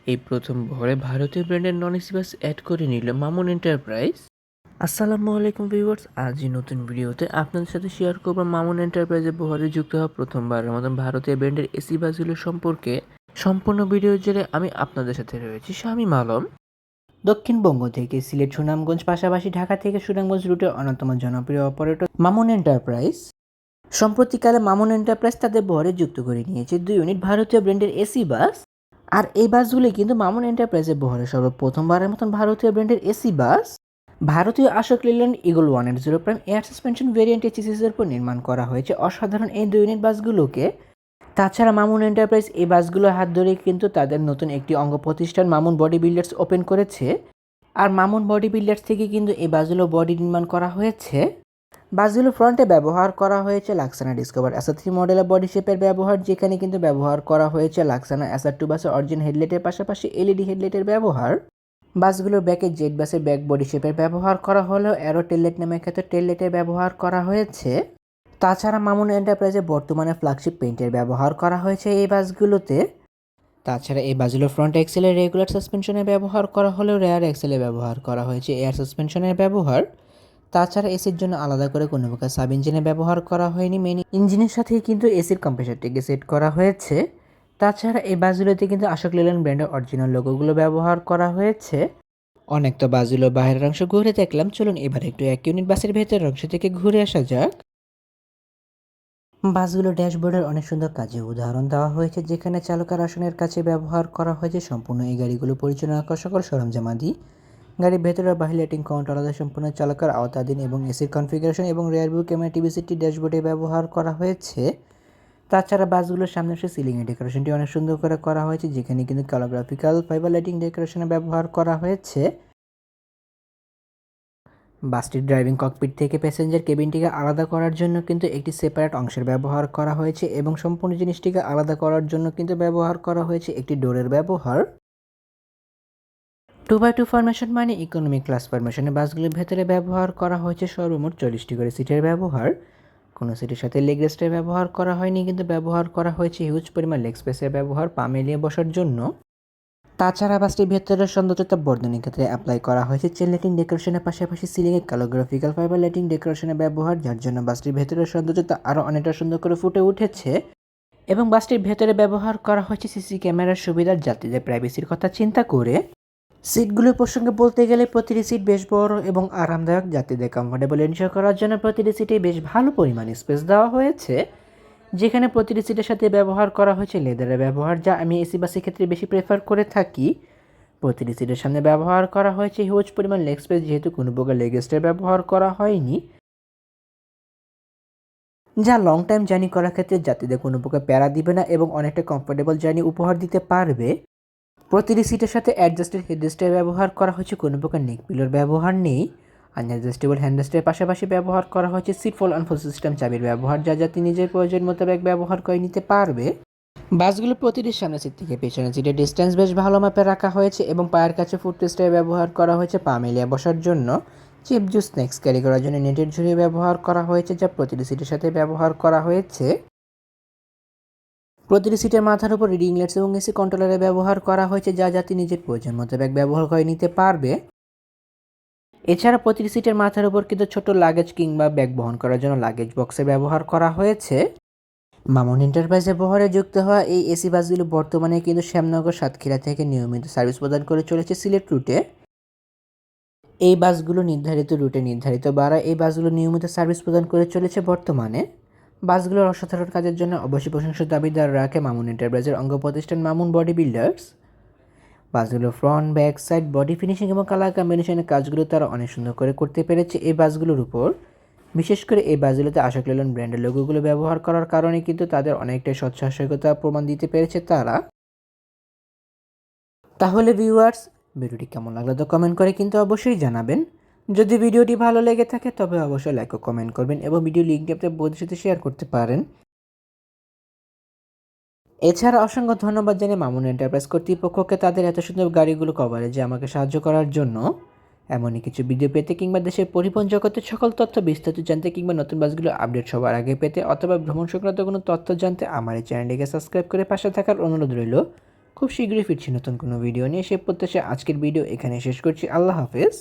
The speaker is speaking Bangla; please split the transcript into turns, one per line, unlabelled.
এই প্রথম বহরে ভারতীয় ব্র্যান্ডের নন এসি বাস অ্যাড করে নিল মামুন এন্টারপ্রাইজ। আসসালামু আলাইকুম ভিউয়ার্স, আজই নতুন ভিডিওতে আপনাদের সাথে শেয়ার করব মামুন এন্টারপ্রাইজের বহরে যুক্ত হওয়া প্রথমবারের মতন ভারতীয় ব্র্যান্ডের এসি বাসগুলো সম্পর্কে সম্পূর্ণ ভিডিও জুড়ে আমি আপনাদের সাথে রয়েছি শামীম আলম।
দক্ষিণবঙ্গ থেকে সিলেট, সুনামগঞ্জ, পাশাপাশি ঢাকা থেকে সুনামগঞ্জ রুটে অন্যতম জনপ্রিয় অপারেটর মামুন এন্টারপ্রাইজ। সম্প্রতিকালে মামুন এন্টারপ্রাইজ তাদের বহরে যুক্ত করে নিয়েছে 2 ইউনিট ভারতীয় ব্র্যান্ডের এসি বাস। আর এই বাসগুলি কিন্তু মামুন এন্টারপ্রাইজের বহরে সর্বপ্রথমবারের মতন ভারতীয় ব্র্যান্ডের এসি বাস। ভারতীয় Ashok Leyland Eagle 180 prime air suspension variant চেসিসের উপর নির্মাণ করা হয়েছে অসাধারণ এই 2 ইউনিট বাসগুলোকে। তাছাড়া মামুন এন্টারপ্রাইজ এই বাসগুলোর হাত ধরেই কিন্তু তাদের নতুন একটি অঙ্গ প্রতিষ্ঠান মামুন বডি বিল্ডার্স ওপেন করেছে। আর মামুন বডি বিল্ডার্স থেকে কিন্তু এই বাসগুলো বডি নির্মাণ করা হয়েছে। বাসগুলো ফ্রন্টে ব্যবহার করা হয়েছে লাক্সানা ডিসকভার SR3 মডেলের বডি শেপের ব্যবহার, যেখানে কিন্তু ব্যবহার করা হয়েছে লাক্সানা SR2 বাসের অরিজিনাল হেডলাইটের পাশাপাশি LED হেডলাইটের ব্যবহার। বাসগুলোর ব্যাকে জেড বাসের ব্যাক বডি শেপের ব্যবহার করা হলেও অ্যারো টেললাইট নামে খ্যাত টেললাইটের ব্যবহার করা হয়েছে। তাছাড়া মামুন এন্টারপ্রাইজে বর্তমানে ফ্ল্যাগশিপ পেইন্টের ব্যবহার করা হয়েছে এই বাসগুলোতে। তাছাড়া এই বাসগুলোর ফ্রন্ট এক্সেলের রেগুলার সাসপেনশনের ব্যবহার করা হলেও রেয়ার এক্সেলে ব্যবহার করা হয়েছে এয়ার সাসপেনশনের ব্যবহার। তাছাড়া এসির জন্য আলাদা করে কোনো প্রকার সাব ইঞ্জিনের ব্যবহার করা হয়নি, মেইন ইঞ্জিনের সাথেই কিন্তু এসির কম্প্রেসারটিকে সেট করা হয়েছে। তাছাড়া এই বাসগুলোতে কিন্তু অশোক লেল্যান্ড ব্র্যান্ডের অরিজিনাল লোগোগুলো ব্যবহার করা হয়েছে। অনেক তো বাসগুলোর বাইরের অংশ ঘুরে দেখলাম, চলুন এবার একটু 1 ইউনিট বাসের ভেতরের অংশ থেকে ঘুরে আসা যাক। বাসগুলো ড্যাশবোর্ডের অনেক সুন্দর কাজে উদাহরণ দেওয়া হয়েছে, যেখানে চালকের আসনের কাছে ব্যবহার করা হয়েছে সম্পূর্ণ এই গাড়িগুলো পরিচালনা করা সকল সরঞ্জামাদি। গাড়ির ভেতরে বাহির লাইটিং কাউন্টার আলাদা সম্পূর্ণ চালকের আওতাধীন এবং এসির কনফিগারেশন এবং rare view camera TV city ড্যাশবোর্ডে ব্যবহার করা হয়েছে। তাছাড়া বাসগুলোর সামনে এসে সিলিংয়ের ডেকোরেশনটি অনেক সুন্দর করে করা হয়েছে, যেখানে কিন্তু ক্যালোগ্রাফিক্যাল ফাইবার লাইটিং ডেকোরেশনে ব্যবহার করা হয়েছে। বাসটির ড্রাইভিং ককপিট থেকে প্যাসেঞ্জার কেবিনটিকে আলাদা করার জন্য কিন্তু একটি সেপারেট অংশের ব্যবহার করা হয়েছে এবং সম্পূর্ণ জিনিসটিকে আলাদা করার জন্য কিন্তু ব্যবহার করা হয়েছে একটি ডোরের ব্যবহার। 2x2 ফরমেশন মানে ইকোনমি ক্লাস ফরমেশনে বাসগুলির ভেতরে ব্যবহার করা হয়েছে সর্বমোট 40টি করে সিটের ব্যবহার। কোনো সিটের সাথে লেগ রেস্টের ব্যবহার করা হয়নি, কিন্তু ব্যবহার করা হয়েছে হিউজ পরিমাণ লেগ স্পেসের ব্যবহার পা মেলিয়ে বসার জন্য। তাছাড়া বাসটির ভেতরের সৌন্দর্যতা বর্ধনের ক্ষেত্রে অ্যাপ্লাই করা হয়েছে চেন লাইটিং ডেকোরেশনের পাশাপাশি সিলিংয়ে ক্যালোগ্রাফিক্যাল ফাইবার লাইটিং ডেকোরেশনের ব্যবহার, যার জন্য বাসটির ভেতরের সৌন্দর্যতা আরও অনেকটা সুন্দর করে ফুটে উঠেছে। এবং বাসটির ভেতরে ব্যবহার করা হয়েছে সিসি ক্যামেরার সুবিধার, যাত্রীদের প্রাইভেসির কথা চিন্তা করে। সিটগুলোর প্রসঙ্গে বলতে গেলে প্রতিটি সিট বেশ বড় এবং আরামদায়ক, যাত্রীদের কমফোর্টেবল এনশিওর করার জন্য প্রতিটি সিটে বেশ ভালো পরিমাণে স্পেস দেওয়া হয়েছে, যেখানে প্রতিটি সিটের সাথে ব্যবহার করা হয়েছে লেদারের ব্যবহার, যা আমি এসি বাসের ক্ষেত্রে বেশি প্রেফার করে থাকি। প্রতিটি সিটের সামনে ব্যবহার করা হয়েছে হিউজ পরিমাণ লেগ স্পেস, যেহেতু কোনো প্রকার লেগ রেস্টের ব্যবহার করা হয়নি, যা লং টাইম জার্নি করার ক্ষেত্রে যাত্রীদের কোনো প্রকার প্যারা দিবে না এবং অনেকটা কমফোর্টেবল জার্নি উপহার দিতে পারবে। প্রতিটি সিটের সাথে অ্যাডজাস্টেড হেডরেস্টের ব্যবহার করা হয়েছে, কোনো প্রকার নেক পিলোর ব্যবহার নেই। আনঅ্যাডজাস্টেবল হ্যান্ডরেস্টের পাশাপাশি ব্যবহার করা হয়েছে সিট ফোল্ড আনফোল্ড সিস্টেম চাবির ব্যবহার, যা যাত্রী নিজের প্রয়োজন মোতাবেক ব্যবহার করে নিতে পারবে। বাসগুলো প্রতিটি সামনের সিট থেকে পেছনের সিটের ডিস্টেন্স বেশ ভালো মাপে রাখা হয়েছে এবং পায়ের কাছে ফুটরেস্টের ব্যবহার করা হয়েছে পা মেলিয়ে বসার জন্য। চিপ জুস স্ন্যাক্স ক্যারি করার জন্য নেটের ঝুড়ি ব্যবহার করা হয়েছে, যা প্রতিটি সিটের সাথে ব্যবহার করা হয়েছে। প্রতিটি সিটের মাথার উপর রিডিং লাইটস এবং এসি কন্ট্রোলারের ব্যবহার করা হয়েছে, যা যাত্রী নিজের প্রয়োজন মোতাবেক ব্যবহার করে নিতে পারবে। এছাড়া প্রতিটি সিটের মাথার উপর কিন্তু ছোট লাগেজ কিংবা ব্যাগ বহন করার জন্য লাগেজ বক্সের ব্যবহার করা হয়েছে। মামুন এন্টারপ্রাইজের বহরে যুক্ত হওয়া এই এসি বাসগুলো বর্তমানে কিন্তু শ্যামনগর সাতক্ষীরা থেকে নিয়মিত সার্ভিস প্রদান করে চলেছে সিলেট রুটে। এই বাসগুলো নির্ধারিত রুটে নির্ধারিত ভাড়া এই বাসগুলো নিয়মিত সার্ভিস প্রদান করে চলেছে বর্তমানে। বাসগুলোর অসাধারণ কাজের জন্য অবশ্যই প্রশংসার দাবিদার রাখে মামুন এন্টারপ্রাইজের অঙ্গ প্রতিষ্ঠান মামুন বডি বিল্ডার্স। বাসগুলোর front, back, side, body finishing এবং কালার কম্বিনেশনের কাজগুলো তারা অনেক সুন্দর করে করতে পেরেছে এই বাসগুলোর উপর। বিশেষ করে এই বাসগুলোতে অশোক লেল্যান্ড ব্র্যান্ডের লোগোগুলো ব্যবহার করার কারণে কিন্তু তাদের অনেকটাই সৎসাহসিকতা প্রমাণ দিতে পেরেছে তারা। তাহলে ভিউয়ার্স, ভিডিওটি কেমন লাগলো তো কমেন্ট করে কিন্তু অবশ্যই জানাবেন। যদি ভিডিওটি ভালো লেগে থাকে তবে অবশ্যই লাইক ও কমেন্ট করবেন এবং ভিডিও লিঙ্কটি আপনার বন্ধুদের সাথে শেয়ার করতে পারেন। এছাড়া অসংখ্য ধন্যবাদ জানিয়ে মামুন এন্টারপ্রাইজ কর্তৃপক্ষকে তাদের এত সুন্দর গাড়িগুলো কভারেজে আমাকে সাহায্য করার জন্য। এমনই কিছু ভিডিও পেতে কিংবা দেশের পরিবহন জগতের সকল তথ্য বিস্তারিত জানতে কিংবা নতুন বাসগুলো আপডেট সবার আগে পেতে অথবা ভ্রমণ সংক্রান্ত কোনো তথ্য জানতে আমার এই চ্যানেলটিকে সাবস্ক্রাইব করে পাশে থাকার অনুরোধ রইল। খুব শীঘ্রই ফিরছি নতুন কোনো ভিডিও নিয়ে। সে প্রত্যাশা আজকের ভিডিও এখানে শেষ করছি। আল্লাহ হাফেজ।